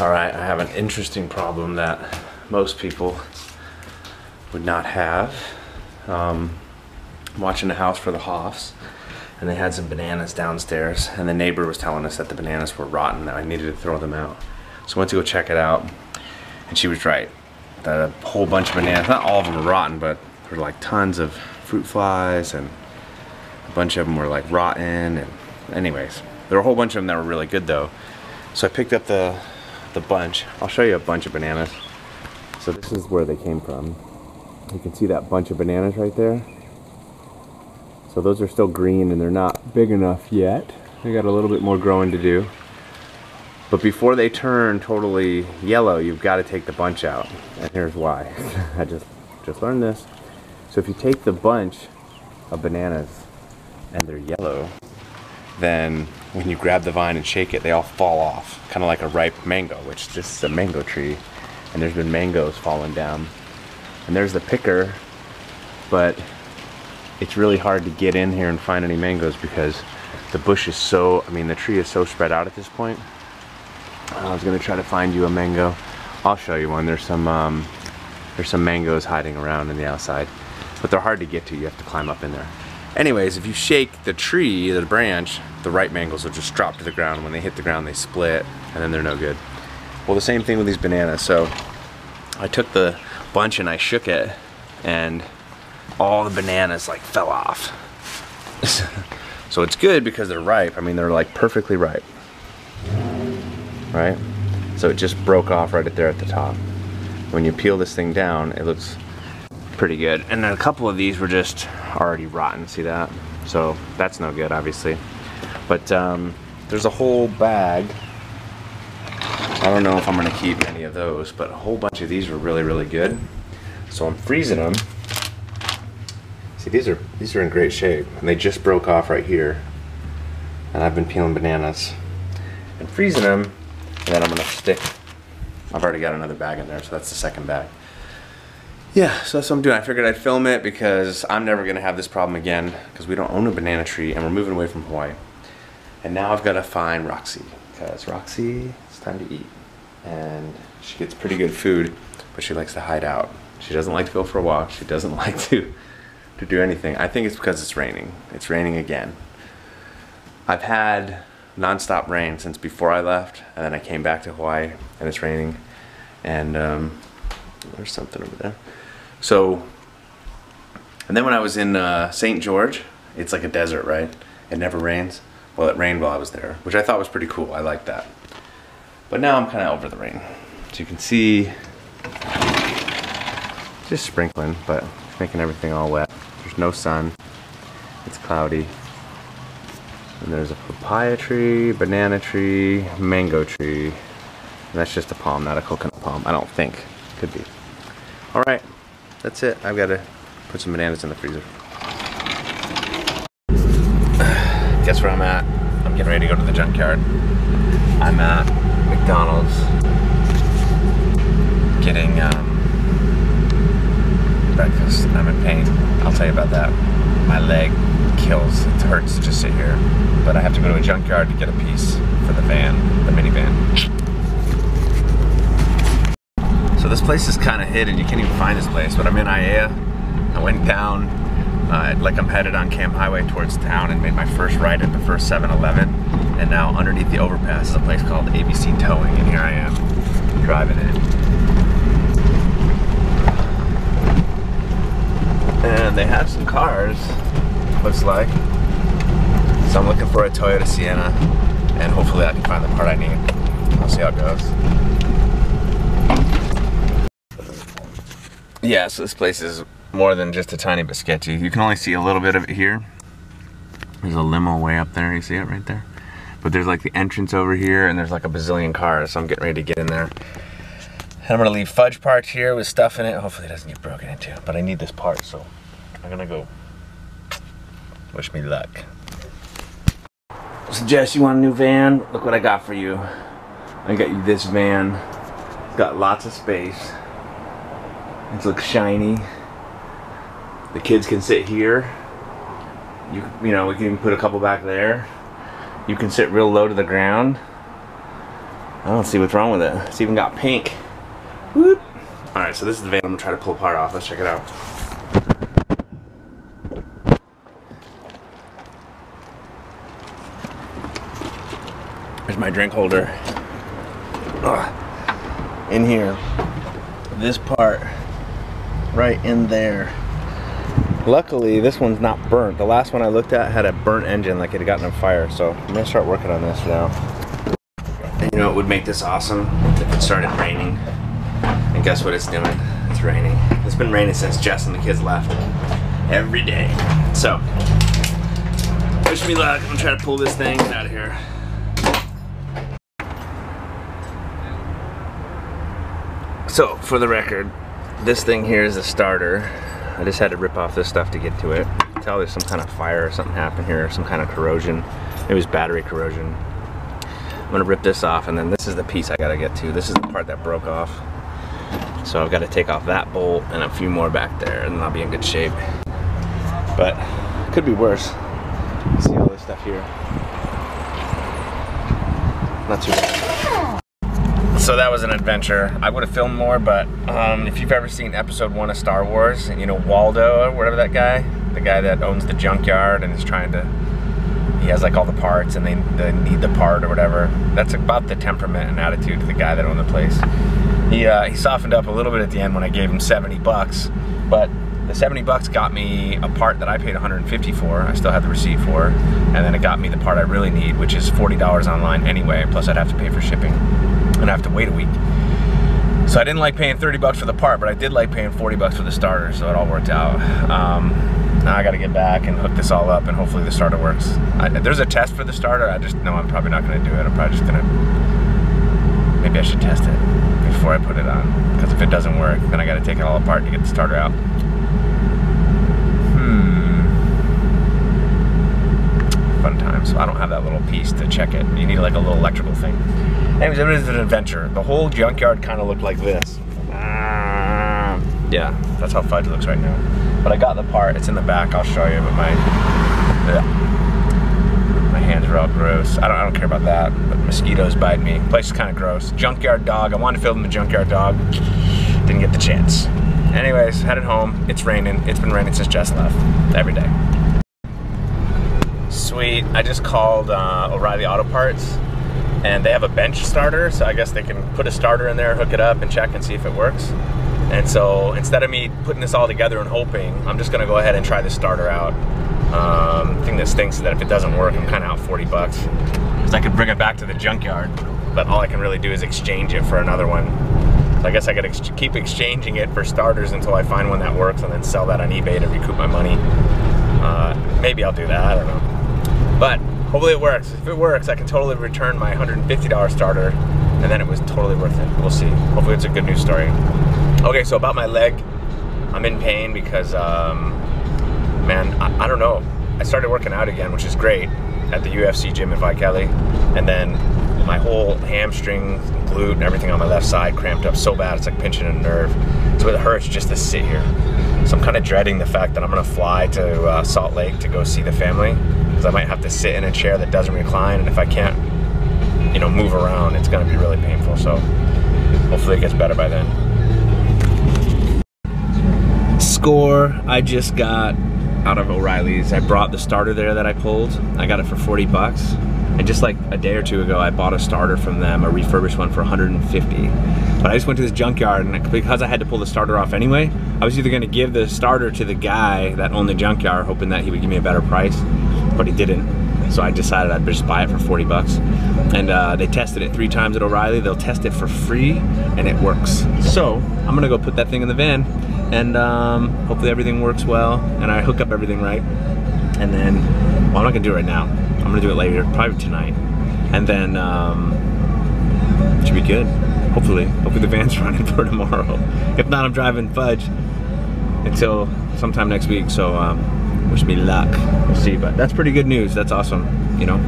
Alright, I have an interesting problem that most people would not have. I'm watching the house for the Hoffs, and they had some bananas downstairs, and the neighbor was telling us that the bananas were rotten, that I needed to throw them out. So I went to go check it out, and she was right. That a whole bunch of bananas, not all of them were rotten, but there were like tons of fruit flies, and a bunch of them were like rotten, and anyways. There were a whole bunch of them that were really good though. So I picked up the bunch. I'll show you a bunch of bananas. So this is where they came from. You can see that bunch of bananas right there. So those are still green and they're not big enough yet. They got a little bit more growing to do. But before they turn totally yellow, you've got to take the bunch out. And here's why. I just learned this. So if you take the bunch of bananas and they're yellow, then when you grab the vine and shake it, they all fall off. Kind of like a ripe mango, which this is a mango tree. And there's been mangoes falling down. And there's the picker, but it's really hard to get in here and find any mangoes because the bush is so, the tree is so spread out at this point. I was gonna try to find you a mango. I'll show you one. There's some mangoes hiding around in the outside, but they're hard to get to. You have to climb up in there. Anyways, if you shake the tree, the branch, the ripe mangoes will just drop to the ground. When they hit the ground, they split, and then they're no good. Well, the same thing with these bananas. So I took the bunch and I shook it, and all the bananas like fell off. So it's good because they're ripe. They're like perfectly ripe, right? So it just broke off right there at the top. When you peel this thing down, it looks pretty good. And then a couple of these were just already rotten, see that? So that's no good, obviously. But there's a whole bag. I don't know if I'm gonna keep any of those, but a whole bunch of these were really, really good. So I'm freezing them. See, these are in great shape, and they just broke off right here. And I've been peeling bananas and freezing them, and then I'm gonna stick. I've already got another bag in there, so that's the second bag. Yeah, so that's what I'm doing. I figured I'd film it because I'm never gonna have this problem again because we don't own a banana tree and we're moving away from Hawaii. And now I've gotta find Roxy, because Roxy, it's time to eat. And she gets pretty good food, but she likes to hide out. She doesn't like to go for a walk. She doesn't like to do anything. I think it's because it's raining. It's raining again. I've had non-stop rain since before I left, and then I came back to Hawaii and it's raining. And there's something over there. So, and then when I was in St. George, it's like a desert, right? It never rains. Well, it rained while I was there, which I thought was pretty cool. I like that. But now I'm kind of over the rain. So you can see, just sprinkling, but it's making everything all wet. There's no sun. It's cloudy. And there's a papaya tree, banana tree, mango tree. And that's just a palm, not a coconut palm. I don't think. Could be. All right, that's it. I've got to put some bananas in the freezer. Guess where I'm at? I'm getting ready to go to the junkyard. I'm at McDonald's getting breakfast. I'm in pain. I'll tell you about that. My leg kills. It hurts to just sit here. But I have to go to a junkyard to get a piece for the van, the minivan. So this place is kind of hidden. You can't even find this place. But I'm in Aiea. I went down like I'm headed on Camp Highway towards town and made my first ride at the first 7-Eleven. And now underneath the overpass is a place called ABC Towing, and here I am driving in. And they have some cars, looks like. So I'm looking for a Toyota Sienna, and hopefully I can find the part I need. I'll see how it goes. Yeah, so this place is more than just a tiny bit sketchy. You can only see a little bit of it here. There's a limo way up there, you see it right there? But there's like the entrance over here, and there's like a bazillion cars, so I'm getting ready to get in there. And I'm gonna leave fudge parked here with stuff in it. Hopefully it doesn't get broken into, but I need this part, so I'm gonna go. Wish me luck. So Jess, you want a new van? Look what I got for you. I got you this van. It's got lots of space. It looks shiny. The kids can sit here. You know, we can even put a couple back there. You can sit real low to the ground. I don't see what's wrong with it. It's even got pink. Whoop. All right, so this is the van I'm gonna try to pull apart off. Let's check it out. There's my drink holder. Ugh. In here, this part, right in there. Luckily, this one's not burnt. The last one I looked at had a burnt engine, like it had gotten on fire. So I'm gonna start working on this now. And you know what would make this awesome? If it started raining. And guess what it's doing? It's raining. It's been raining since Jess and the kids left. Every day. So, wish me luck. I'm gonna try to pull this thing out of here. So, for the record, this thing here is a starter. I just had to rip off this stuff to get to it. Tell there's some kind of fire or something happened here, some kind of corrosion. It was battery corrosion. I'm gonna rip this off, and then this is the piece I gotta get to. This is the part that broke off. So I've got to take off that bolt and a few more back there, and then I'll be in good shape. But it could be worse. See all this stuff here? Not too bad. So that was an adventure. I would have filmed more, but if you've ever seen episode 1 of Star Wars, and you know Waldo, or whatever that guy, the guy that owns the junkyard and is trying to, he has like all the parts and they need the part or whatever. That's about the temperament and attitude of the guy that owned the place. He softened up a little bit at the end when I gave him 70 bucks, but the 70 bucks got me a part that I paid 150 for. I still have the receipt for, and then it got me the part I really need, which is $40 online anyway, plus I'd have to pay for shipping, and I have to wait a week. So I didn't like paying 30 bucks for the part, but I did like paying 40 bucks for the starter, so it all worked out. Now I gotta get back and hook this all up, and hopefully the starter works. There's a test for the starter. I just know I'm probably not gonna do it. I'm probably just gonna, maybe I should test it before I put it on, because if it doesn't work, then I gotta take it all apart to get the starter out. Fun times. I don't have that little piece to check it. You need like a little electrical thing. Anyways, it was an adventure. The whole junkyard kind of looked like this. Yeah, that's how Fudge looks right now. But I got the part. It's in the back. I'll show you. But my hands are all gross. I don't care about that. But mosquitoes bite me. The place is kind of gross. Junkyard dog. I wanted to film the junkyard dog. Didn't get the chance. Anyways, headed home. It's raining. It's been raining since Jess left. Every day. Sweet. I just called O'Reilly Auto Parts, and they have a bench starter, so I guess they can put a starter in there, hook it up, and check and see if it works. And so instead of me putting this all together and hoping, I'm just gonna go ahead and try the starter out. The thing that stinks is that if it doesn't work, I'm kind of out 40 bucks. Because I could bring it back to the junkyard, but all I can really do is exchange it for another one. So I guess I gotta keep exchanging it for starters until I find one that works, and then sell that on eBay to recoup my money. Maybe I'll do that, I don't know. But hopefully it works. If it works, I can totally return my $150 starter, and then it was totally worth it. We'll see. Hopefully it's a good news story. Okay, so about my leg, I'm in pain because, man, I don't know. I started working out again, which is great, at the UFC gym in Vikeli, and then my whole hamstring, glute, and everything on my left side cramped up so bad, it's like pinching a nerve. So it hurts just to sit here. So I'm kind of dreading the fact that I'm gonna fly to Salt Lake to go see the family, because I might have to sit in a chair that doesn't recline, and if I can't, you know, move around, it's gonna be really painful. So hopefully it gets better by then. Score, I just got out of O'Reilly's. I brought the starter there that I pulled. I got it for 40 bucks. And just like a day or two ago, I bought a starter from them, a refurbished one for 150. But I just went to this junkyard, and because I had to pull the starter off anyway, I was either gonna give the starter to the guy that owned the junkyard, hoping that he would give me a better price, but he didn't. So I decided I'd just buy it for 40 bucks. And they tested it 3 times at O'Reilly. They'll test it for free, and it works. So I'm gonna go put that thing in the van, and hopefully everything works well, and I hook up everything right. And then, well, I'm not gonna do it right now. I'm gonna do it later, probably tonight. And then, it should be good. Hopefully the van's running for tomorrow. If not, I'm driving Fudge until sometime next week. So wish me luck. We'll see, but that's pretty good news. That's awesome, you know.